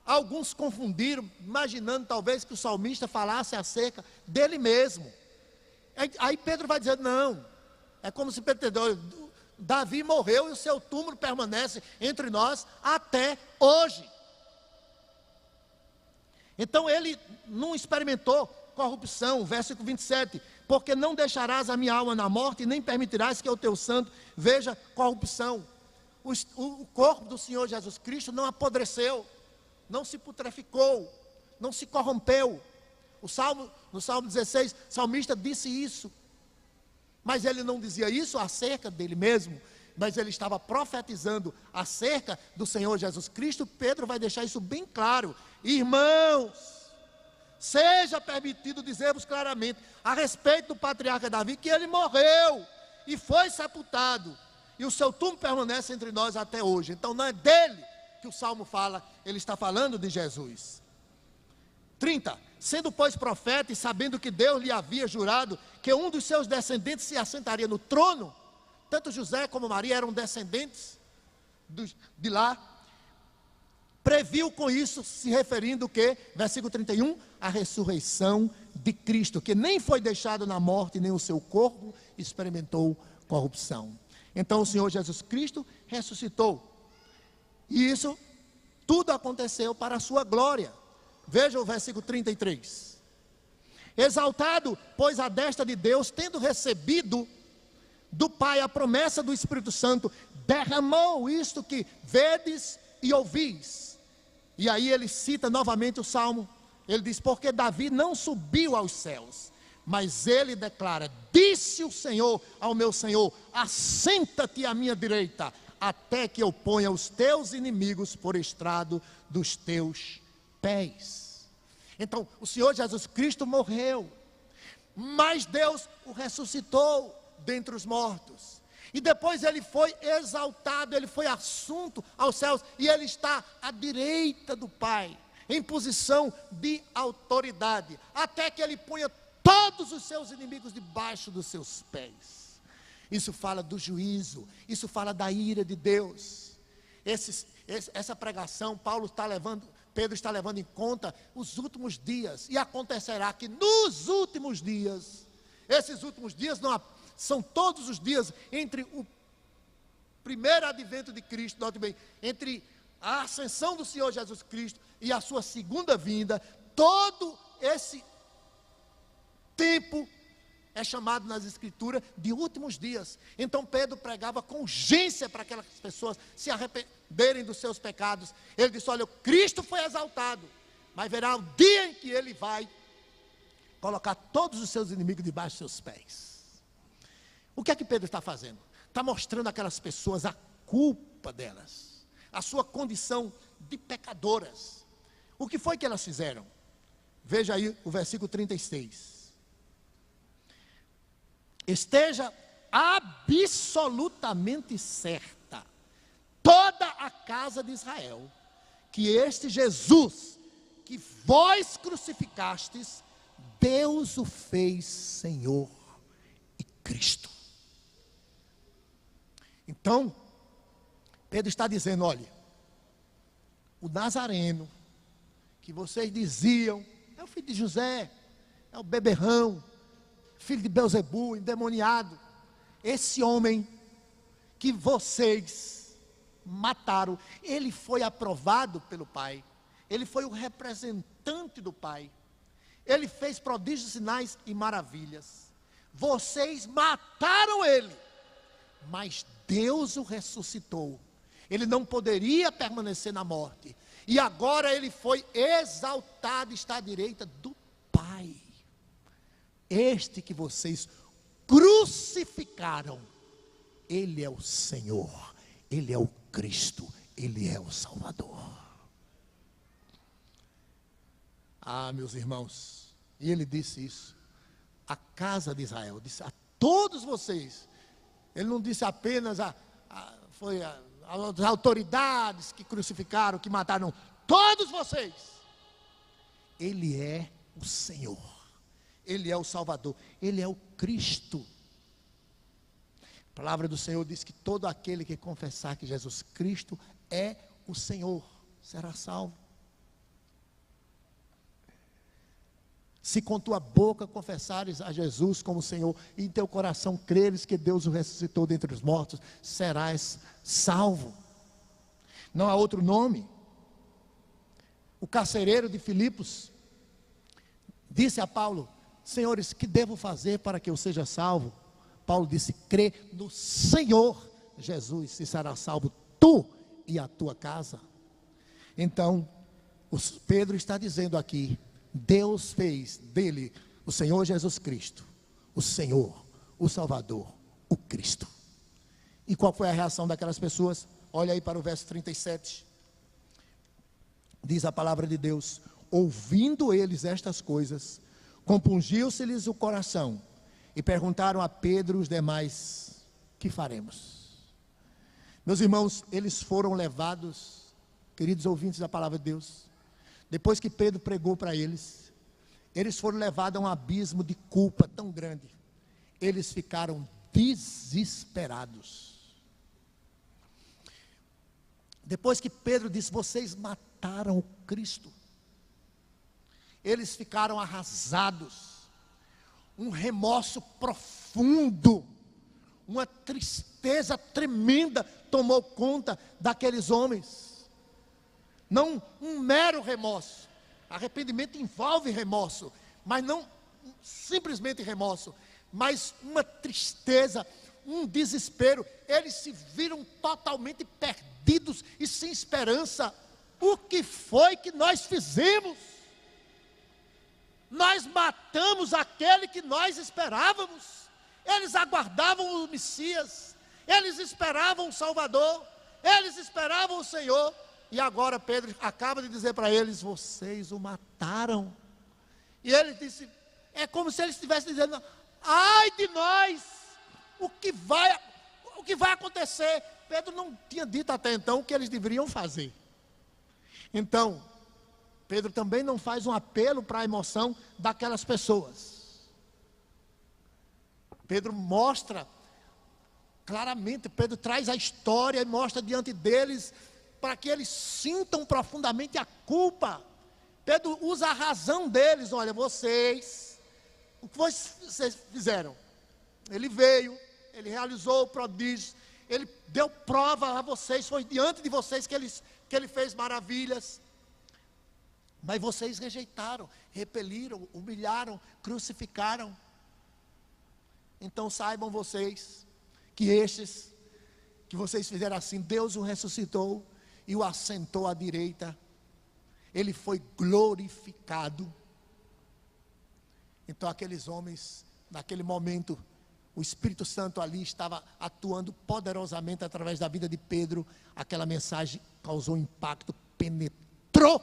alguns confundiram, imaginando talvez que o salmista falasse acerca dele mesmo. Aí Pedro vai dizer: não, é como se Pedro entendeu, Davi morreu e o seu túmulo permanece entre nós até hoje. Então ele não experimentou corrupção, versículo 27, porque não deixarás a minha alma na morte, e nem permitirás que o teu santo veja corrupção. O corpo do Senhor Jesus Cristo não apodreceu, não se putreficou, não se corrompeu. No Salmo 16, o salmista disse isso, mas ele não dizia isso acerca dele mesmo, mas ele estava profetizando acerca do Senhor Jesus Cristo. Pedro vai deixar isso bem claro: irmãos, seja permitido dizer-vos claramente a respeito do patriarca Davi, que ele morreu e foi sepultado, e o seu túmulo permanece entre nós até hoje. Então não é dele que o Salmo fala, ele está falando de Jesus. 30, sendo pois profeta e sabendo que Deus lhe havia jurado que um dos seus descendentes se assentaria no trono, tanto José como Maria eram descendentes de lá, previu com isso, se referindo o que? Versículo 31, a ressurreição de Cristo, que nem foi deixado na morte, nem o seu corpo experimentou corrupção. Então o Senhor Jesus Cristo ressuscitou, e isso tudo aconteceu para a sua glória. Veja o versículo 33, exaltado, pois à destra de Deus, tendo recebido do Pai a promessa do Espírito Santo, derramou isto que vedes e ouvis. E aí ele cita novamente o Salmo, ele diz: porque Davi não subiu aos céus, mas ele declara: disse o Senhor ao meu Senhor, assenta-te à minha direita, até que eu ponha os teus inimigos por estrado dos teus pés. Então o Senhor Jesus Cristo morreu, mas Deus o ressuscitou dentre os mortos, e depois ele foi exaltado, ele foi assunto aos céus, e ele está à direita do Pai, em posição de autoridade, até que ele ponha todos os seus inimigos debaixo dos seus pés. Isso fala do juízo, isso fala da ira de Deus. Essa pregação, Pedro está levando em conta os últimos dias, e acontecerá que nos últimos dias, esses últimos dias são todos os dias entre o primeiro advento de Cristo, note bem, entre a ascensão do Senhor Jesus Cristo e a sua segunda vinda, todo esse tempo é chamado nas Escrituras de últimos dias. Então Pedro pregava com urgência para aquelas pessoas se arrependerem dos seus pecados. Ele disse: olha, Cristo foi exaltado, mas verá o dia em que ele vai colocar todos os seus inimigos debaixo dos seus pés. O que é que Pedro está fazendo? Está mostrando àquelas pessoas a culpa delas, a sua condição de pecadoras. O que foi que elas fizeram? Veja aí o versículo 36. Esteja absolutamente certa toda a casa de Israel, que este Jesus, que vós crucificastes, Deus o fez Senhor e Cristo. Então, Pedro está dizendo: olha, o Nazareno, que vocês diziam, é o filho de José, é o beberrão, filho de Belzebu, endemoniado, esse homem que vocês mataram. Ele foi aprovado pelo Pai. Ele foi o representante do Pai. Ele fez prodígios, sinais e maravilhas. Vocês mataram ele, mas Deus o ressuscitou. Ele não poderia permanecer na morte. E agora ele foi exaltado, está à direita do Pai. Este que vocês crucificaram, Ele é o Senhor, Ele é o Cristo, Ele é o Salvador. Ah, meus irmãos, e ele disse isso à casa de Israel, disse a todos vocês. Ele não disse apenas às autoridades que crucificaram, que mataram, todos vocês. Ele é o Senhor, Ele é o Salvador, Ele é o Cristo. A palavra do Senhor diz que todo aquele que confessar que Jesus Cristo é o Senhor, será salvo. Se com tua boca confessares a Jesus como Senhor, e em teu coração creres que Deus o ressuscitou dentre os mortos, serás salvo. Não há outro nome. O carcereiro de Filipos disse a Paulo: senhores, que devo fazer para que eu seja salvo? Paulo disse: crê no Senhor Jesus e será salvo tu e a tua casa. Então, Pedro está dizendo aqui: Deus fez dele o Senhor Jesus Cristo, o Senhor, o Salvador, o Cristo. E qual foi a reação daquelas pessoas? Olha aí para o verso 37. Diz a palavra de Deus: ouvindo eles estas coisas, compungiu-se-lhes o coração, e perguntaram a Pedro e os demais: que faremos? Meus irmãos, eles foram levados, queridos ouvintes da palavra de Deus, depois que Pedro pregou para eles foram levados a um abismo de culpa tão grande. Eles ficaram desesperados. Depois que Pedro disse: vocês mataram o Cristo, eles ficaram arrasados. Um remorso profundo, uma tristeza tremenda tomou conta daqueles homens. Não um mero remorso. Arrependimento envolve remorso, mas não simplesmente remorso, mas uma tristeza, um desespero. Eles se viram totalmente perdidos e sem esperança. O que foi que nós fizemos? Nós matamos aquele que nós esperávamos. Eles aguardavam o Messias, eles esperavam o Salvador, eles esperavam o Senhor. E agora Pedro acaba de dizer para eles: vocês o mataram. E ele disse, é como se ele estivesse dizendo: ai de nós, o que vai acontecer? Pedro não tinha dito até então o que eles deveriam fazer. Então, Pedro também não faz um apelo para a emoção daquelas pessoas. Pedro mostra claramente, Pedro traz a história e mostra diante deles, para que eles sintam profundamente a culpa. Pedro usa a razão deles: olha, vocês, o que vocês fizeram? Ele veio, ele realizou prodígios, ele deu prova a vocês, foi diante de vocês que ele fez maravilhas, mas vocês rejeitaram, repeliram, humilharam, crucificaram. Então saibam vocês, que estes, que vocês fizeram assim, Deus o ressuscitou e o assentou à direita. Ele foi glorificado. Então aqueles homens, naquele momento, o Espírito Santo ali estava atuando poderosamente através da vida de Pedro. Aquela mensagem causou impacto, penetrou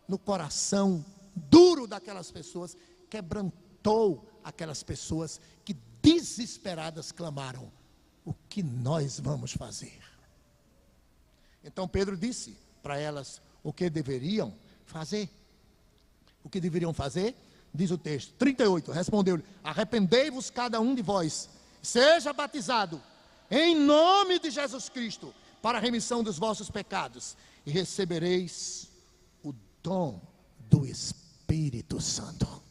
no coração duro daquelas pessoas, quebrantou aquelas pessoas que desesperadas clamaram: o que nós vamos fazer? Então Pedro disse para elas o que deveriam fazer. O que deveriam fazer? Diz o texto, 38, respondeu-lhe: arrependei-vos cada um de vós, seja batizado em nome de Jesus Cristo, para a remissão dos vossos pecados, e recebereis o dom do Espírito Santo.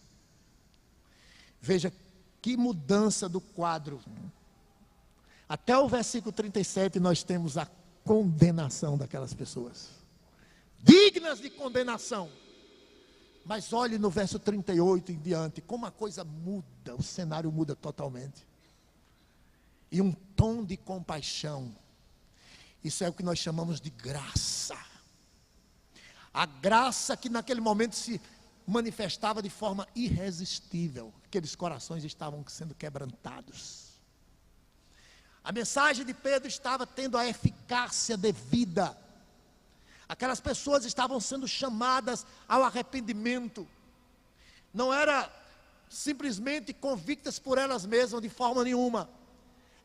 Veja que mudança do quadro. Até o versículo 37 nós temos a condenação daquelas pessoas, dignas de condenação. Mas olhe no verso 38 em diante, como a coisa muda, o cenário muda totalmente. E um tom de compaixão. Isso é o que nós chamamos de graça. A graça que naquele momento se manifestava de forma irresistível. Aqueles corações estavam sendo quebrantados. A mensagem de Pedro estava tendo a eficácia devida. Aquelas pessoas estavam sendo chamadas ao arrependimento. Não era simplesmente convictas por elas mesmas de forma nenhuma.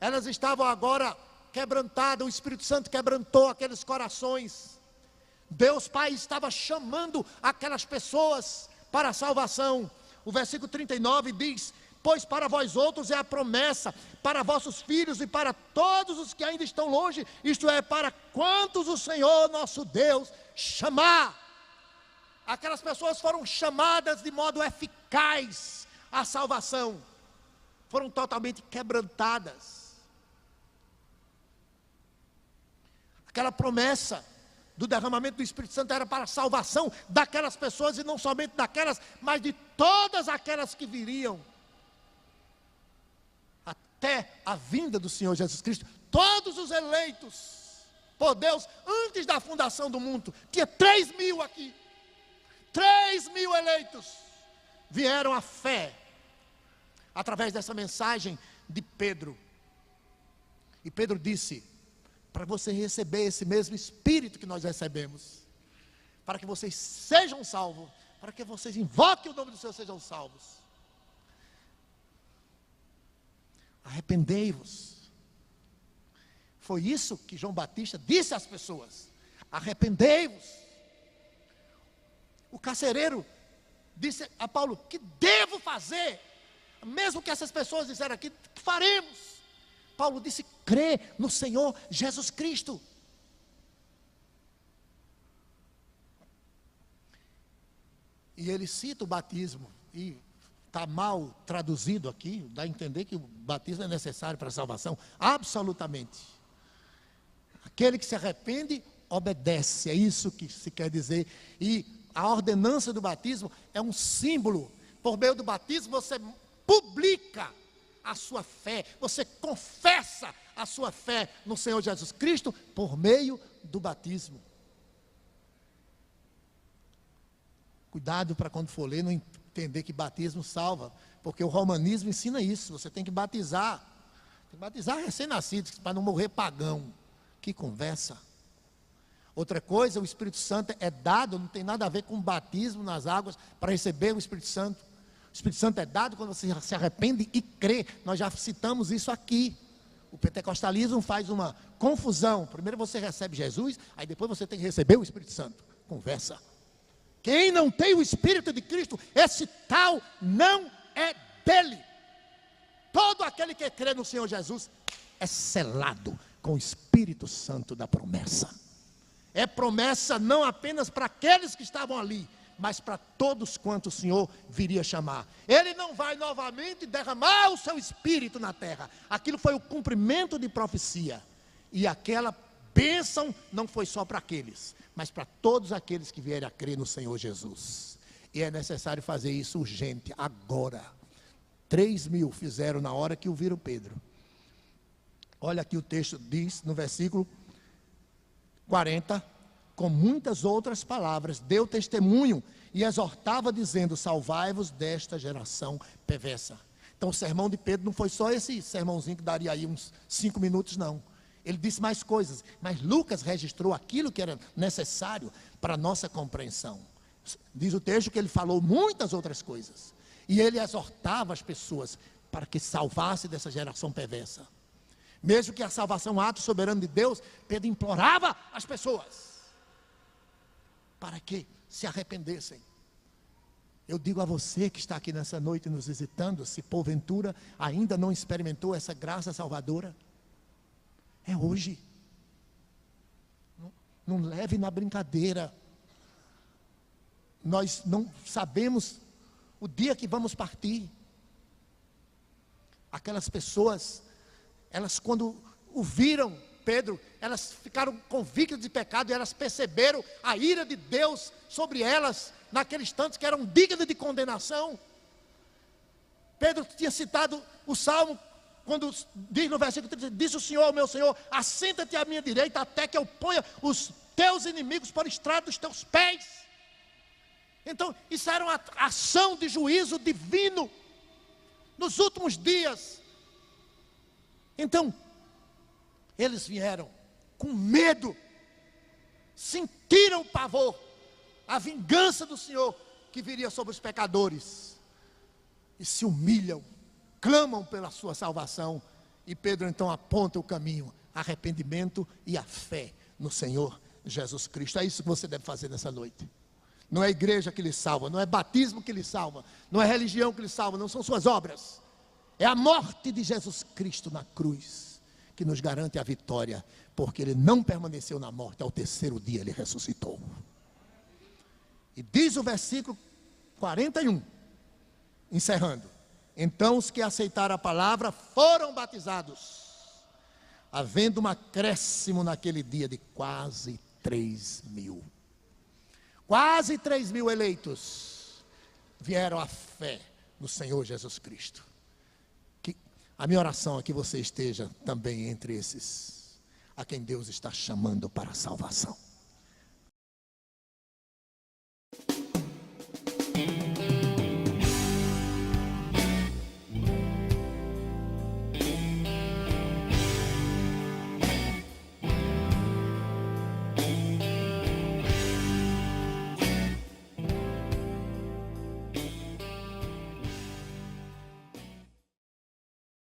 Elas estavam agora quebrantadas, o Espírito Santo quebrantou aqueles corações. Deus Pai estava chamando aquelas pessoas para a salvação. O versículo 39 diz: pois para vós outros é a promessa, para vossos filhos e para todos os que ainda estão longe, isto é, para quantos o Senhor nosso Deus chamar. Aquelas pessoas foram chamadas de modo eficaz à salvação, foram totalmente quebrantadas. Aquela promessa do derramamento do Espírito Santo era para a salvação daquelas pessoas, e não somente daquelas, mas de todas aquelas que viriam até a vinda do Senhor Jesus Cristo. Todos os eleitos por Deus antes da fundação do mundo. Tinha 3.000 aqui, 3.000 eleitos vieram à fé através dessa mensagem de Pedro. E Pedro disse: para você receber esse mesmo Espírito que nós recebemos, para que vocês sejam salvos, para que vocês invoquem o nome do Senhor, sejam salvos, arrependei-vos. Foi isso que João Batista disse às pessoas: arrependei-vos. O carcereiro disse a Paulo: que devo fazer? Mesmo que essas pessoas disseram aqui, faremos. Paulo disse: crê no Senhor Jesus Cristo. E ele cita o batismo, e está mal traduzido aqui, dá a entender que o batismo é necessário para a salvação. Absolutamente. Aquele que se arrepende, obedece, é isso que se quer dizer. E a ordenança do batismo é um símbolo. Por meio do batismo você publica a sua fé, você confessa a sua fé no Senhor Jesus Cristo por meio do batismo. Cuidado para quando for ler não entender que batismo salva, porque o romanismo ensina isso. Você tem que batizar recém-nascidos para não morrer pagão. Que conversa. Outra coisa, o Espírito Santo é dado, não tem nada a ver com batismo nas águas para receber o Espírito Santo. O Espírito Santo é dado quando você se arrepende e crê. Nós já citamos isso aqui. O pentecostalismo faz uma confusão. Primeiro você recebe Jesus, aí depois você tem que receber o Espírito Santo. Conversa. Quem não tem o Espírito de Cristo, esse tal não é dele. Todo aquele que crê no Senhor Jesus é selado com o Espírito Santo da promessa. É promessa não apenas para aqueles que estavam ali, mas para todos quantos o Senhor viria chamar. Ele não vai novamente derramar o seu Espírito na terra. Aquilo foi o cumprimento de profecia. E aquela bênção não foi só para aqueles, mas para todos aqueles que vierem a crer no Senhor Jesus. E é necessário fazer isso urgente, agora. 3.000 fizeram na hora que ouviram Pedro. Olha aqui o texto diz no versículo 40, com muitas outras palavras, deu testemunho e exortava dizendo: salvai-vos desta geração perversa. Então o sermão de Pedro não foi só esse sermãozinho que daria aí uns 5 minutos, não. Ele disse mais coisas, mas Lucas registrou aquilo que era necessário para a nossa compreensão. Diz o texto que ele falou muitas outras coisas, e ele exortava as pessoas para que salvasse dessa geração perversa. Mesmo que a salvação, ato soberano de Deus, Pedro implorava as pessoas para que se arrependessem. Eu digo a você que está aqui nessa noite nos visitando, se porventura ainda não experimentou essa graça salvadora, é hoje. Não leve na brincadeira. Nós não sabemos o dia que vamos partir. Aquelas pessoas, elas quando o viram, Pedro, elas ficaram convictas de pecado e elas perceberam a ira de Deus sobre elas, naquele instante que eram dignas de condenação. Pedro tinha citado o Salmo, quando diz no versículo 30, disse o Senhor ao meu Senhor, assenta-te à minha direita, até que eu ponha os teus inimigos por estrado dos teus pés. Então, isso era uma ação de juízo divino, nos últimos dias. Então, eles vieram com medo, sentiram o pavor, a vingança do Senhor que viria sobre os pecadores, e se humilham, clamam pela sua salvação, e Pedro então aponta o caminho, arrependimento e a fé no Senhor Jesus Cristo. É isso que você deve fazer nessa noite. Não é a igreja que lhe salva, não é batismo que lhe salva, não é religião que lhe salva, não são suas obras, é a morte de Jesus Cristo na cruz, que nos garante a vitória, porque Ele não permaneceu na morte, ao terceiro dia Ele ressuscitou. E diz o versículo 41, encerrando, então os que aceitaram a palavra foram batizados, havendo um acréscimo naquele dia de quase 3.000. Quase 3.000 eleitos vieram à fé no Senhor Jesus Cristo. A minha oração é que você esteja também entre esses a quem Deus está chamando para a salvação.